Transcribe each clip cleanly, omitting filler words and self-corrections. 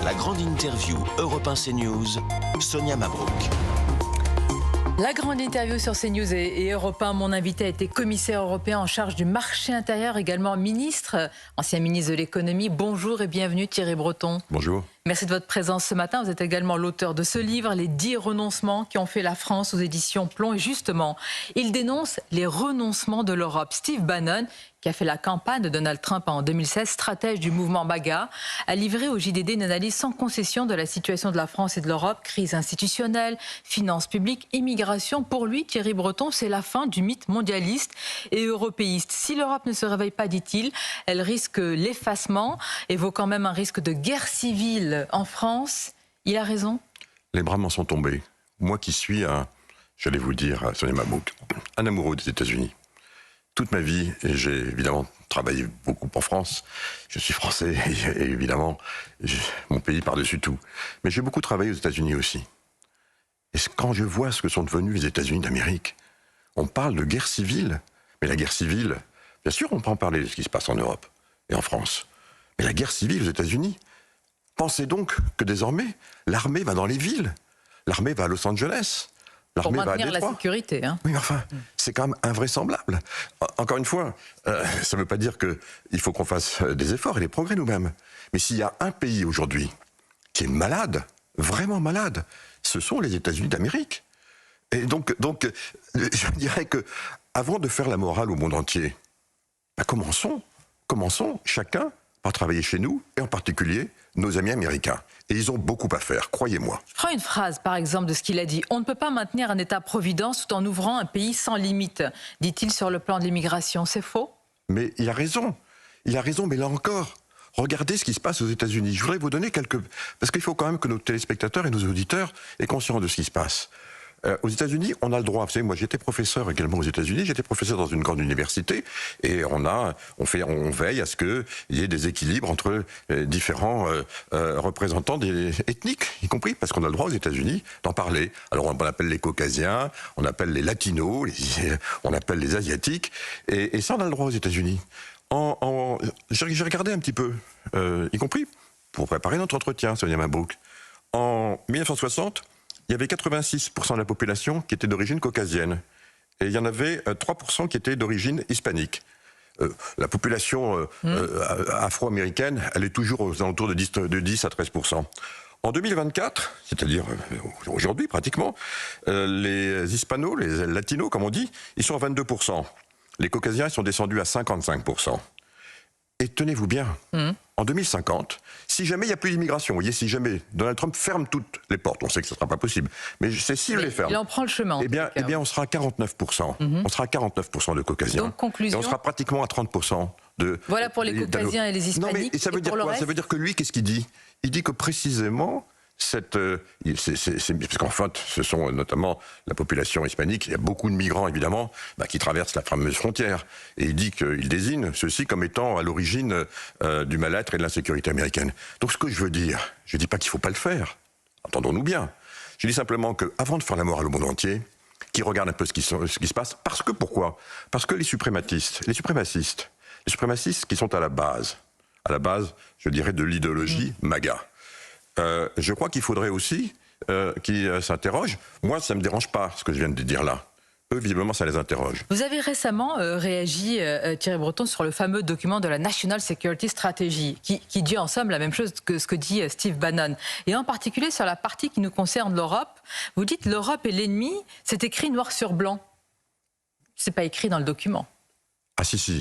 La grande interview Europe 1 CNews, Sonia Mabrouk. La grande interview sur CNews et Europe 1. Mon invité a été commissaire européen en charge du marché intérieur, également ministre, ancien ministre de l'économie. Bonjour et bienvenue Thierry Breton. Bonjour. Merci de votre présence ce matin. Vous êtes également l'auteur de ce livre, Les 10 renoncements qui ont fait la France, aux éditions Plomb. Et justement, il dénonce les renoncements de l'Europe. Steve Bannon, qui a fait la campagne de Donald Trump en 2016, stratège du mouvement MAGA, a livré au JDD une analyse sans concession de la situation de la France et de l'Europe. Crise institutionnelle, finances publiques, immigration. Pour lui, Thierry Breton, c'est la fin du mythe mondialiste et européiste. Si l'Europe ne se réveille pas, dit-il, elle risque l'effacement, évoquant même un risque de guerre civile en France. Il a raison. Les bras m'en sont tombés. Moi qui suis j'allais vous le dire, Sonia Mabrouk, un amoureux des États-Unis. Toute ma vie, et j'ai évidemment travaillé beaucoup en France. Je suis français et évidemment, mon pays par-dessus tout. Mais j'ai beaucoup travaillé aux États-Unis aussi. Et quand je vois ce que sont devenus les États-Unis d'Amérique, on parle de guerre civile. Mais la guerre civile, bien sûr, on peut en parler de ce qui se passe en Europe et en France. Mais la guerre civile aux États-Unis, pensez donc que désormais, l'armée va dans les villes. L'armée va à Los Angeles. Pour maintenir la sécurité. Hein. Oui, mais enfin, c'est quand même invraisemblable. Encore une fois, ça ne veut pas dire qu'il faut qu'on fasse des efforts et des progrès nous-mêmes. Mais s'il y a un pays aujourd'hui qui est malade, vraiment malade, ce sont les États-Unis d'Amérique. Et donc, je dirais que, avant de faire la morale au monde entier, commençons chacun par travailler chez nous, et en particulier nos amis américains. Et ils ont beaucoup à faire, croyez-moi. Je prends une phrase, par exemple, de ce qu'il a dit. On ne peut pas maintenir un État-providence tout en ouvrant un pays sans limite, dit-il sur le plan de l'immigration. C'est faux? Mais il a raison. Il a raison, mais là encore, regardez ce qui se passe aux États-Unis. Je voudrais vous donner quelques... Parce qu'il faut quand même que nos téléspectateurs et nos auditeurs aient conscience de ce qui se passe. Aux États-Unis, on a le droit. Vous savez, moi, j'étais professeur également aux États-Unis. J'étais professeur dans une grande université, et on veille à ce qu'il y ait des équilibres entre différents représentants ethniques, y compris parce qu'on a le droit aux États-Unis d'en parler. Alors, on appelle les Caucasiens, on appelle les Latinos, on appelle les Asiatiques, et ça, on a le droit aux États-Unis. J'ai regardé un petit peu, y compris pour préparer notre entretien, Sonia Mabrouk. En 1960. Il y avait 86% de la population qui était d'origine caucasienne. Et il y en avait 3% qui étaient d'origine hispanique. La population afro-américaine, elle est toujours aux alentours de 10 à 13%. En 2024, c'est-à-dire aujourd'hui pratiquement, les hispanos, les latinos comme on dit, ils sont à 22%. Les caucasiens sont descendus à 55%. Et tenez-vous bien, en 2050, si jamais il n'y a plus d'immigration, vous voyez, si jamais Donald Trump ferme toutes les portes, on sait que ce ne sera pas possible, mais c'est s'il les ferme. Il en prend le chemin. Eh bien, on sera à 49%. On sera à 49% de caucasiens. Donc, conclusion. Et on sera pratiquement à 30% de... Voilà pour les caucasiens et les hispaniques. Non, mais ça veut dire quoi? Ça veut dire que lui, qu'est-ce qu'il dit? Il dit que précisément... parce qu'en fait, ce sont notamment la population hispanique. Il y a beaucoup de migrants, évidemment, qui traversent la fameuse frontière. Et il dit qu'il désigne ceux-ci comme étant à l'origine du mal-être et de l'insécurité américaine. Donc, ce que je veux dire, je ne dis pas qu'il ne faut pas le faire. Entendons-nous bien. Je dis simplement qu'avant de faire la morale au monde entier, qu'ils regardent un peu ce qui se passe. Pourquoi? Parce que les suprémacistes qui sont à la base, je dirais, de l'idéologie MAGA, je crois qu'il faudrait aussi qu'ils s'interrogent. Moi, ça ne me dérange pas, ce que je viens de dire là. Eux, visiblement, ça les interroge. Vous avez récemment réagi, Thierry Breton, sur le fameux document de la National Security Strategy, qui dit en somme la même chose que ce que dit Steve Bannon. Et en particulier sur la partie qui nous concerne l'Europe. Vous dites l'Europe est l'ennemi, c'est écrit noir sur blanc. C'est pas écrit dans le document. Ah si.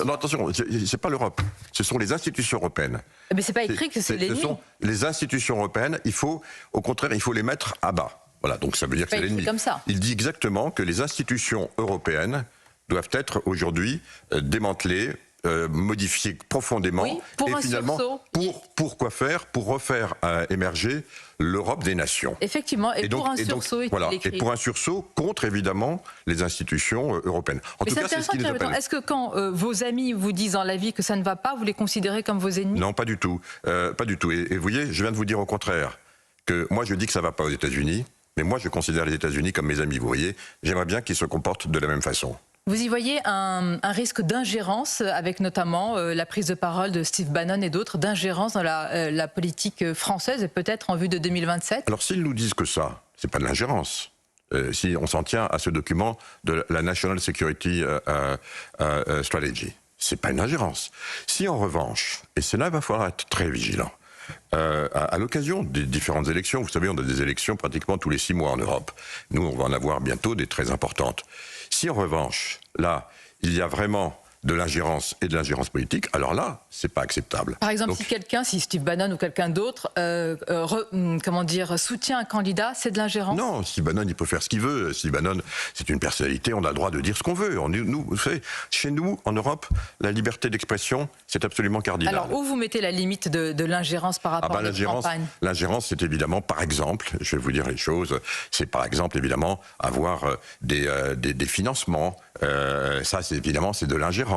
Non, attention, c'est pas l'Europe, ce sont les institutions européennes. Mais c'est pas écrit que c'est l'ennemi. Ce sont les institutions européennes, au contraire, il faut les mettre à bas. Voilà, donc ça veut dire que c'est l'ennemi. Comme ça. Il dit exactement que les institutions européennes doivent être aujourd'hui démantelées, modifiées profondément. Oui, pour et un finalement, sursaut. pour quoi faire? Pour refaire émerger l'Europe des nations. Effectivement, et pour un sursaut, et pour un sursaut contre, évidemment, les institutions européennes. En tout cas, c'est ce qui nous appelle. Est-ce que quand vos amis vous disent dans la vie que ça ne va pas, vous les considérez comme vos ennemis? Non, pas du tout. Pas du tout. Et vous voyez, je viens de vous dire au contraire, que moi je dis que ça ne va pas aux États-Unis, mais moi je considère les États-Unis comme mes amis, vous voyez. J'aimerais bien qu'ils se comportent de la même façon. Vous y voyez un risque d'ingérence avec notamment la prise de parole de Steve Bannon et d'autres, d'ingérence dans la politique française et peut-être en vue de 2027? Alors s'ils nous disent que ça, c'est pas de l'ingérence. Si on s'en tient à ce document de la National Security Strategy, c'est pas une ingérence. Si en revanche, et c'est là il va falloir être très vigilant, à l'occasion des différentes élections, vous savez, on a des élections pratiquement tous les 6 mois en Europe. Nous, on va en avoir bientôt des très importantes. Si en revanche, là, il y a vraiment de l'ingérence et de l'ingérence politique, alors là, c'est pas acceptable. Par exemple, Donc, si Steve Bannon ou quelqu'un d'autre, soutient un candidat, c'est de l'ingérence? non, Steve Bannon, il peut faire ce qu'il veut. Steve Bannon, c'est une personnalité, on a le droit de dire ce qu'on veut. Vous savez, chez nous, en Europe, la liberté d'expression, c'est absolument cardinal. Alors, où vous mettez la limite de l'ingérence par rapport à notre campagne? L'ingérence, c'est évidemment, par exemple, je vais vous dire les choses, c'est par exemple, évidemment, avoir des financements. Ça, c'est évidemment, c'est de l'ingérence.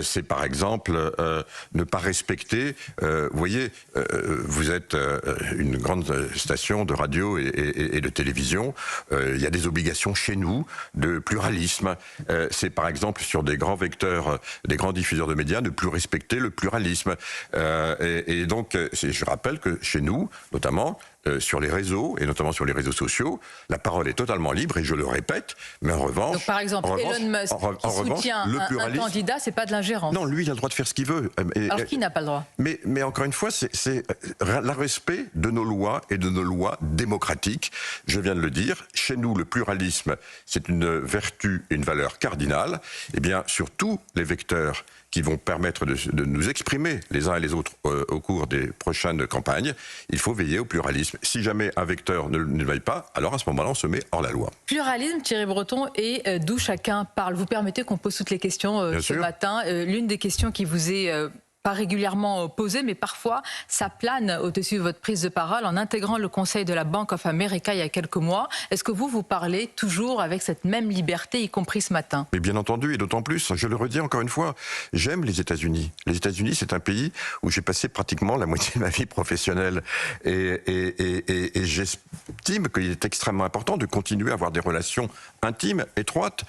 C'est par exemple ne pas respecter. Vous voyez, vous êtes une grande station de radio et de télévision. Il y a des obligations chez nous de pluralisme. C'est par exemple sur des grands vecteurs, des grands diffuseurs de médias, ne plus respecter le pluralisme. Et donc, je rappelle que chez nous, notamment, sur les réseaux, et notamment sur les réseaux sociaux, la parole est totalement libre, et je le répète, mais en revanche... Donc, par exemple, Elon Musk qui soutient un candidat, c'est pas de l'ingérence? Non, lui, il a le droit de faire ce qu'il veut. Alors, qui n'a pas le droit? Mais encore une fois, c'est le respect de nos lois et de nos lois démocratiques. Je viens de le dire, chez nous, le pluralisme, c'est une vertu et une valeur cardinale. Eh bien, sur tous les vecteurs qui vont permettre de nous exprimer les uns et les autres au cours des prochaines campagnes, il faut veiller au pluralisme. Si jamais un vecteur ne veille pas, alors à ce moment-là, on se met hors la loi. Pluralisme, Thierry Breton, et d'où chacun parle. Vous permettez qu'on pose toutes les questions ce matin. L'une des questions qui vous est... pas régulièrement posée, mais parfois ça plane au-dessus de votre prise de parole en intégrant le conseil de la Bank of America il y a quelques mois. Est-ce que vous parlez toujours avec cette même liberté, y compris ce matin? Mais bien entendu, et d'autant plus, je le redis encore une fois, j'aime les États-Unis. Les États-Unis, c'est un pays où j'ai passé pratiquement la moitié de ma vie professionnelle. Et j'estime qu'il est extrêmement important de continuer à avoir des relations intimes, étroites.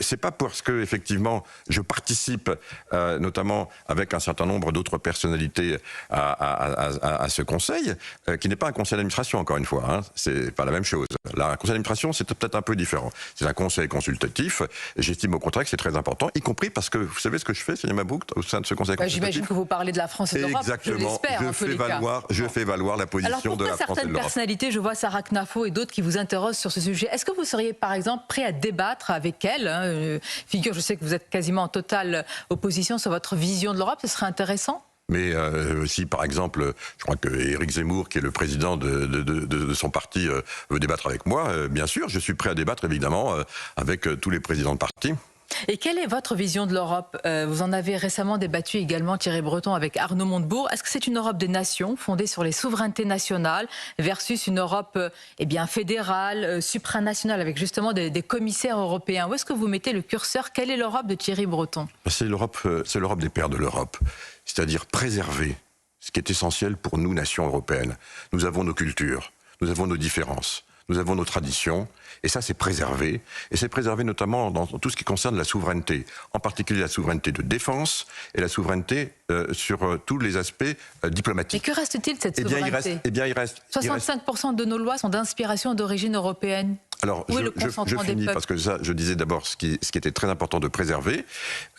C'est pas parce que, effectivement, je participe, notamment avec un certain nombre d'autres personnalités à ce conseil, qui n'est pas un conseil d'administration, encore une fois, hein. C'est pas la même chose. Là, un conseil d'administration, c'est peut-être un peu différent. C'est un conseil consultatif. J'estime au contraire que c'est très important, y compris parce que, vous savez ce que je fais, Sonia Mabrouk, au sein de ce conseil consultatif? J'imagine que vous parlez de la France et de l'Europe, je l'espère. Je fais valoir la position de la France et de l'Europe. Certaines personnalités, je vois Sarah Knafo et d'autres qui vous interrogent sur ce sujet. Est-ce que vous seriez, par exemple, prêt à débattre avec elle, figure, je sais que vous êtes quasiment en totale opposition sur votre vision de l'Europe, ce serait intéressant? Mais si, par exemple, je crois que Éric Zemmour, qui est le président de son parti, veut débattre avec moi, bien sûr, je suis prêt à débattre, évidemment, avec tous les présidents de parti. Et quelle est votre vision de l'Europe? Vous en avez récemment débattu également, Thierry Breton, avec Arnaud Montebourg. Est-ce que c'est une Europe des nations, fondée sur les souverainetés nationales, versus une Europe fédérale, supranationale, avec justement des commissaires européens? Où est-ce que vous mettez le curseur? Quelle est l'Europe de Thierry Breton? C'est l'Europe des pères de l'Europe. C'est-à-dire préserver ce qui est essentiel pour nous, nations européennes. Nous avons nos cultures, nous avons nos différences, nous avons nos traditions, et ça c'est préservé. Et c'est préservé notamment dans tout ce qui concerne la souveraineté, en particulier la souveraineté de défense et la souveraineté sur tous les aspects diplomatiques. Et que reste-t-il de cette souveraineté? Il reste 65% de nos lois sont d'inspiration d'origine européenne. Alors, je finis parce que ça, je disais d'abord ce qui était très important de préserver,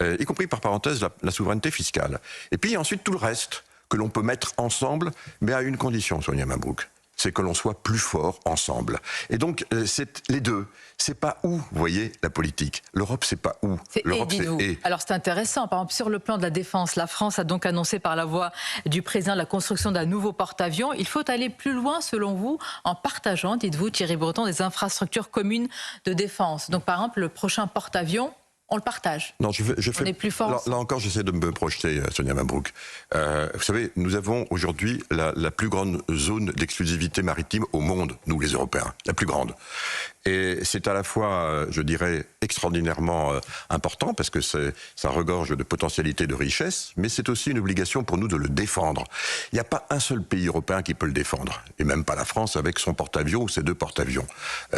y compris par parenthèse la souveraineté fiscale. Et puis ensuite tout le reste que l'on peut mettre ensemble, mais à une condition, Sonia Mabrouk, c'est que l'on soit plus fort ensemble. Et donc, c'est les deux. C'est pas où, vous voyez, la politique. L'Europe, c'est pas où. L'Europe, c'est et. Alors, c'est intéressant. Par exemple, sur le plan de la défense, la France a donc annoncé par la voix du président la construction d'un nouveau porte-avions. Il faut aller plus loin, selon vous, en partageant, dites-vous, Thierry Breton, des infrastructures communes de défense. Donc, par exemple, le prochain porte-avions, on le partage. Non, on est plus fort. Là encore, j'essaie de me projeter, Sonia Mabrouk. Vous savez, nous avons aujourd'hui la plus grande zone d'exclusivité maritime au monde, nous les Européens, la plus grande. Et c'est à la fois, je dirais, extraordinairement important parce que ça regorge de potentialités de richesse, mais c'est aussi une obligation pour nous de le défendre. Il n'y a pas un seul pays européen qui peut le défendre, et même pas la France avec son porte-avions ou ses 2 porte-avions.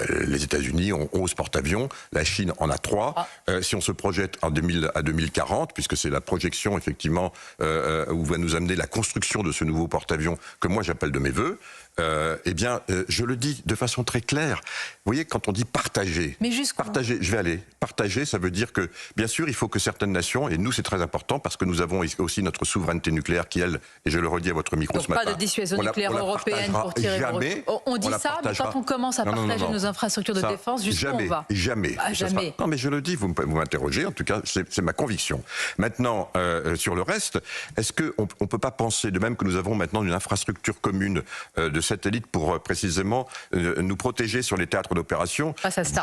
Les États-Unis ont 11 porte-avions, la Chine en a 3. Si on se projette à 2040, puisque c'est la projection effectivement où va nous amener la construction de ce nouveau porte-avions que moi j'appelle de mes vœux, eh bien, je le dis de façon très claire. Vous voyez, quand on dit partager, partager, je vais aller. Partager, ça veut dire que, bien sûr, il faut que certaines nations, et nous c'est très important parce que nous avons aussi notre souveraineté nucléaire qui, elle, et je le redis à votre micro donc ce matin. Pas de dissuasion nucléaire européenne pour tirer jamais, on dit ça, mais quand on commence à partager nos infrastructures de défense, jusqu'où on va? Jamais. Jamais. Non, mais je le dis, vous m'interrogez, en tout cas, c'est ma conviction. Maintenant, sur le reste, est-ce qu'on ne peut pas penser, de même que nous avons maintenant une infrastructure commune de satellites pour précisément nous protéger sur les théâtres d'opération?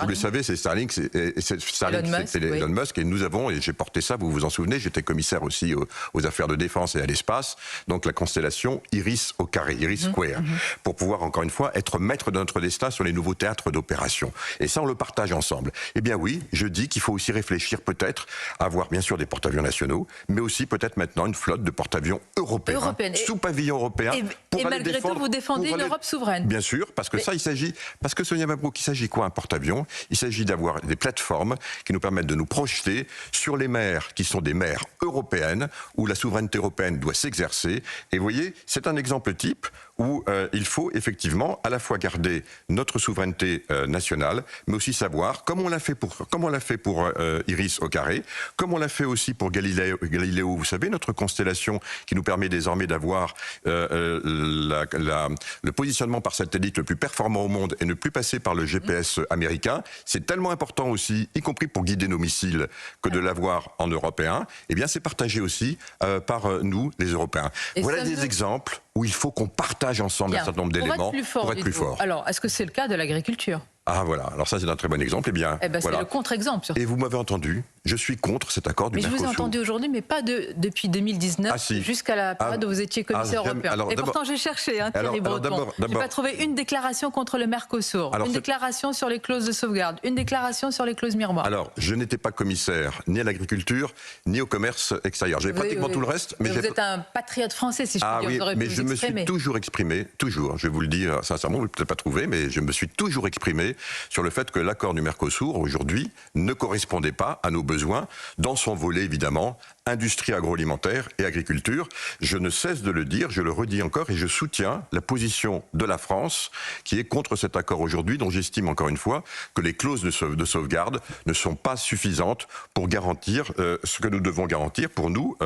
Vous le savez, c'est Starlink, c'est Elon Musk, et nous avons, et j'ai porté ça, vous vous en souvenez, j'étais commissaire aussi aux affaires de défense et à l'espace, donc la constellation Iris au carré, Iris Square, pour pouvoir encore une fois être maître de notre destin sur les nouveaux théâtres d'opération. Et ça, on le partage ensemble. Eh bien oui, je dis qu'il faut aussi réfléchir peut-être à avoir bien sûr des porte-avions nationaux, mais aussi peut-être maintenant une flotte de porte-avions européens, sous pavillon européen. Et malgré tout, vous défendez une Europe souveraine. Bien sûr, parce que ça, il s'agit, parce que Sonia Mabrouk, il s'agit quoi un porte-avions? Il s'agit d'avoir des plateformes qui nous permettent de nous projeter sur les mers qui sont des mers européennes, où la souveraineté européenne doit s'exercer. Et vous voyez, c'est un exemple type où il faut effectivement à la fois garder notre souveraineté nationale, mais aussi savoir, comme on l'a fait pour Iris au carré, comme on l'a fait aussi pour Galileo, vous savez, notre constellation qui nous permet désormais d'avoir le positionnement par satellite le plus performant au monde et ne plus passer par le GPS américain. C'est tellement important aussi, y compris pour guider nos missiles, que de l'avoir en européen. Eh bien, c'est partagé aussi par nous, les Européens. Et voilà des exemples où il faut qu'on partage ensemble un certain nombre d'éléments pour être plus fort. Alors, est-ce que c'est le cas de l'agriculture? Ah voilà, alors ça c'est un très bon exemple. Eh bien, voilà. C'est le contre-exemple surtout. Et vous m'avez entendu, je suis contre cet accord du Mercosur. Mais je vous ai entendu aujourd'hui, mais pas depuis 2019 jusqu'à la période où vous étiez commissaire européen. Et pourtant j'ai cherché, Thierry Breton. Je n'ai pas trouvé une déclaration contre le Mercosur, une déclaration sur les clauses de sauvegarde, une déclaration sur les clauses miroirs. Alors, je n'étais pas commissaire ni à l'agriculture, ni au commerce extérieur. J'avais pratiquement tout le reste. Mais vous êtes un patriote français, si je puis dire. Oui, mais je me suis toujours exprimé, toujours, je vais vous le dire sincèrement, vous ne l'avez peut-être pas trouvé, mais je me suis toujours exprimé sur le fait que l'accord du Mercosur, aujourd'hui, ne correspondait pas à nos besoins, dans son volet, évidemment, industrie agroalimentaire et agriculture. Je ne cesse de le dire, je le redis encore, et je soutiens la position de la France, qui est contre cet accord aujourd'hui, dont j'estime, encore une fois, que les clauses de sauvegarde ne sont pas suffisantes pour garantir ce que nous devons garantir pour nous,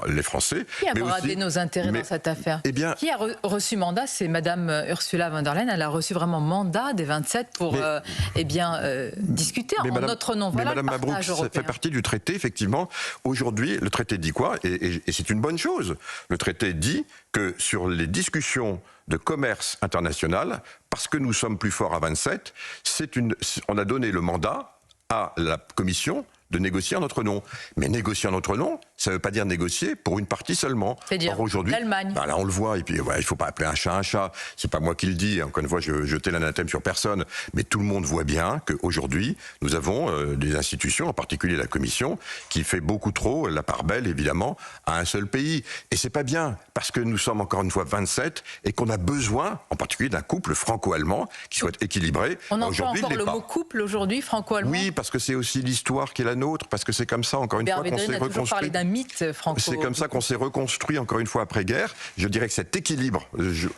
les Français. Qui a bradé nos intérêts dans cette affaire? Qui a reçu mandat? C'est Madame Ursula von der Leyen. Elle a reçu vraiment mandat des 27 pour discuter en notre nom. Voilà, Madame Mabrouk, ça fait partie du traité, effectivement. Aujourd'hui, le traité dit quoi? Et c'est une bonne chose. Le traité dit que sur les discussions de commerce international, parce que nous sommes plus forts à 27, on a donné le mandat à la Commission de négocier en notre nom. Mais négocier en notre nom, ça ne veut pas dire négocier pour une partie seulement. C'est-à-dire l'Allemagne. Là, on le voit, et puis il ne faut pas appeler un chat un chat. C'est pas moi qui le dis, encore une fois, je jetais l'anathème sur personne, mais tout le monde voit bien qu'aujourd'hui, nous avons des institutions, en particulier la Commission, qui fait beaucoup trop la part belle, évidemment, à un seul pays. Et c'est pas bien, parce que nous sommes encore une fois 27, et qu'on a besoin, en particulier, d'un couple franco-allemand qui soit équilibré. On emploie encore le mot couple aujourd'hui, franco-allemand? Oui, parce que c'est aussi l'histoire qui est la nôtre, parce que c'est comme ça, encore une fois, qu'on s'est reconstruit. Mythe franco. C'est comme ça qu'on s'est reconstruit, encore une fois, après-guerre. Je dirais que cet équilibre,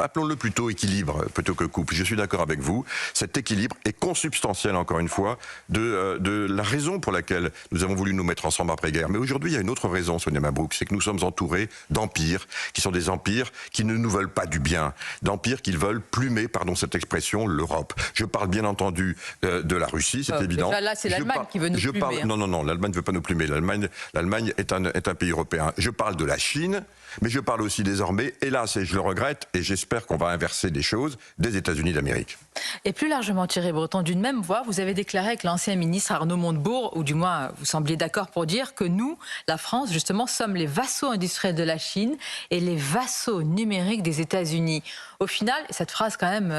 appelons-le plutôt équilibre plutôt que couple, je suis d'accord avec vous, cet équilibre est consubstantiel, encore une fois, de la raison pour laquelle nous avons voulu nous mettre ensemble après-guerre. Mais aujourd'hui, il y a une autre raison, Sonia Mabrouk, c'est que nous sommes entourés d'empires, qui sont des empires qui ne nous veulent pas du bien, d'empires qui veulent plumer, pardon cette expression, l'Europe. Je parle bien entendu de la Russie, c'est évident. Là, c'est l'Allemagne qui veut nous plumer. Non, l'Allemagne ne veut pas nous plumer. L'Allemagne est un pays européen. Je parle de la Chine, Mais je parle aussi désormais, hélas, et je le regrette, et j'espère qu'on va inverser les choses, des États-Unis d'Amérique. Et plus largement, Thierry Breton, d'une même voix, vous avez déclaré avec l'ancien ministre Arnaud Montebourg, ou du moins vous sembliez d'accord pour dire que nous, la France, justement, sommes les vassaux industriels de la Chine et les vassaux numériques des États-Unis. Au final, cette phrase quand même,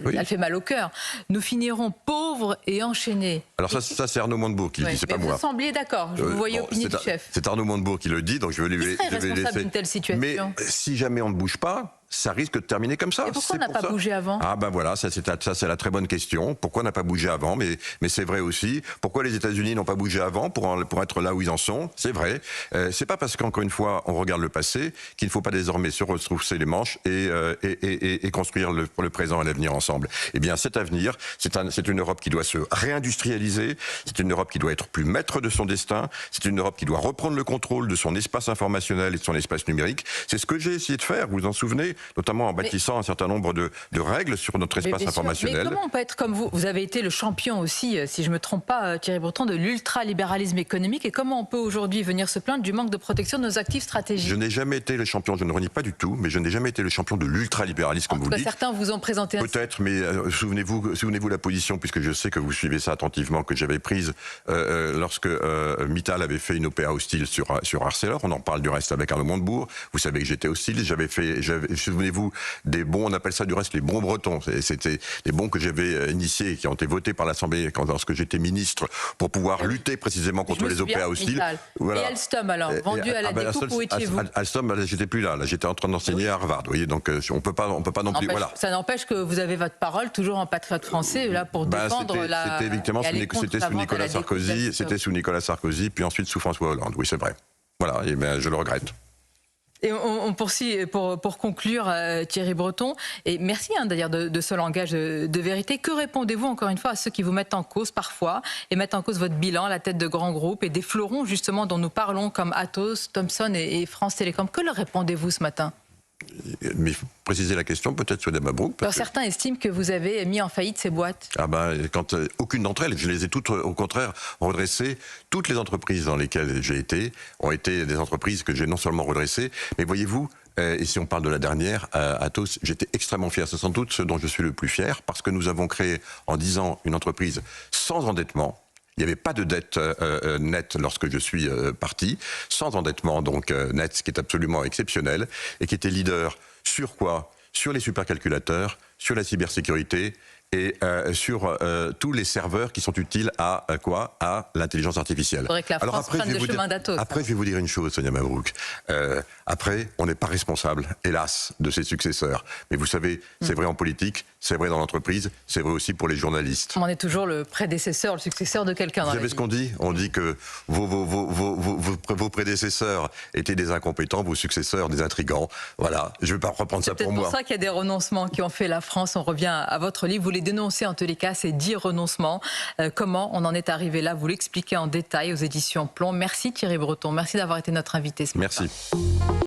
oui, elle fait mal au cœur, nous finirons pauvres et enchaînés. Alors ça c'est Arnaud Montebourg qui le dit, c'est pas moi. Vous sembliez d'accord, je vous voyais opiner du chef. C'est Arnaud Montebourg qui le dit, donc je vais lui Qui serait responsable d'une telle situation? Mais si jamais on ne bouge pas, ça risque de terminer comme ça. Et pourquoi on n'a pas bougé avant? Ah ben voilà, ça c'est la très bonne question. Pourquoi on n'a pas bougé avant? Mais c'est vrai aussi. Pourquoi les États-Unis n'ont pas bougé avant pour être là où ils en sont? C'est vrai. C'est pas parce qu'encore une fois on regarde le passé qu'il ne faut pas désormais se retrousser les manches et construire le présent et l'avenir ensemble. Eh bien cet avenir, c'est une Europe qui doit se réindustrialiser. C'est une Europe qui doit être plus maître de son destin. C'est une Europe qui doit reprendre le contrôle de son espace informationnel et de son espace numérique. C'est ce que j'ai essayé de faire. Vous vous en souvenez? Notamment en bâtissant un certain nombre de règles sur notre espace informationnel. Mais comment on peut être comme vous? Vous avez été le champion aussi, si je ne me trompe pas, Thierry Breton, de l'ultralibéralisme économique. Et comment on peut aujourd'hui venir se plaindre du manque de protection de nos actifs stratégiques? Je n'ai jamais été le champion, je ne renie pas du tout, mais je n'ai jamais été le champion de l'ultralibéralisme, comme vous le dites. Certains vous ont présenté peut-être, mais souvenez-vous la position, puisque je sais que vous suivez ça attentivement, que j'avais prise lorsque Mittal avait fait une OPA hostile sur Arcelor. On en parle du reste avec Arnaud Montebourg. Vous savez que j'étais hostile, souvenez-vous des bons, on appelle ça du reste les bons bretons. C'était des bons que j'avais initiés, qui ont été votés par l'Assemblée lorsque j'étais ministre, pour pouvoir lutter précisément contre les OPA hostiles. Voilà. Et Alstom alors, vendu à la découpe, où étiez-vous? Alstom, j'étais plus là, j'étais en train d'enseigner à Harvard. Vous voyez, donc on peut pas non plus. Voilà. Ça n'empêche que vous avez votre parole, toujours en patriote français, là pour défendre la. C'était sous Nicolas Sarkozy, sous Nicolas Sarkozy, puis ensuite sous François Hollande. Oui, c'est vrai. Voilà, et bien je le regrette. Et on poursuit pour conclure, Thierry Breton, et merci d'ailleurs de ce langage de vérité. Que répondez-vous encore une fois à ceux qui vous mettent en cause parfois et mettent en cause votre bilan à la tête de grands groupes et des fleurons justement dont nous parlons comme Atos, Thomson et France Télécom? Que leur répondez-vous ce matin? Mais préciser la question, peut-être Sonia Mabrouk. Certains estiment que vous avez mis en faillite ces boîtes. Ah ben, aucune d'entre elles, je les ai toutes, au contraire, redressées. Toutes les entreprises dans lesquelles j'ai été ont été des entreprises que j'ai non seulement redressées, mais voyez-vous, et si on parle de la dernière, Atos, j'étais extrêmement fier. C'est sans doute ce dont je suis le plus fier, parce que nous avons créé en 10 ans une entreprise sans endettement. Il n'y avait pas de dette nette lorsque je suis parti, sans endettement donc net, ce qui est absolument exceptionnel, et qui était leader sur quoi? Sur les supercalculateurs, sur la cybersécurité et sur tous les serveurs qui sont utiles à quoi? À l'intelligence artificielle. Il faudrait que la France prenne le chemin d'Atos. Après, je vais vous dire une chose, Sonia Mabrouk. Après, on n'est pas responsable, hélas, de ses successeurs. Mais vous savez, c'est vrai en politique, c'est vrai dans l'entreprise, c'est vrai aussi pour les journalistes. On est toujours le prédécesseur, le successeur de quelqu'un. Vous savez ce qu'on dit? On dit que vos prédécesseurs étaient des incompétents, vos successeurs des intrigants. Voilà, je ne vais pas reprendre ça pour moi. C'est pour ça qu'il y a des renoncements qui ont fait la France. On revient à votre livre. Vous les dénoncez en tous les cas, ces 10 renoncements. Comment on en est arrivé là? Vous l'expliquez en détail aux éditions Plomb. Merci Thierry Breton. Merci d'avoir été notre invité ce matin. Merci.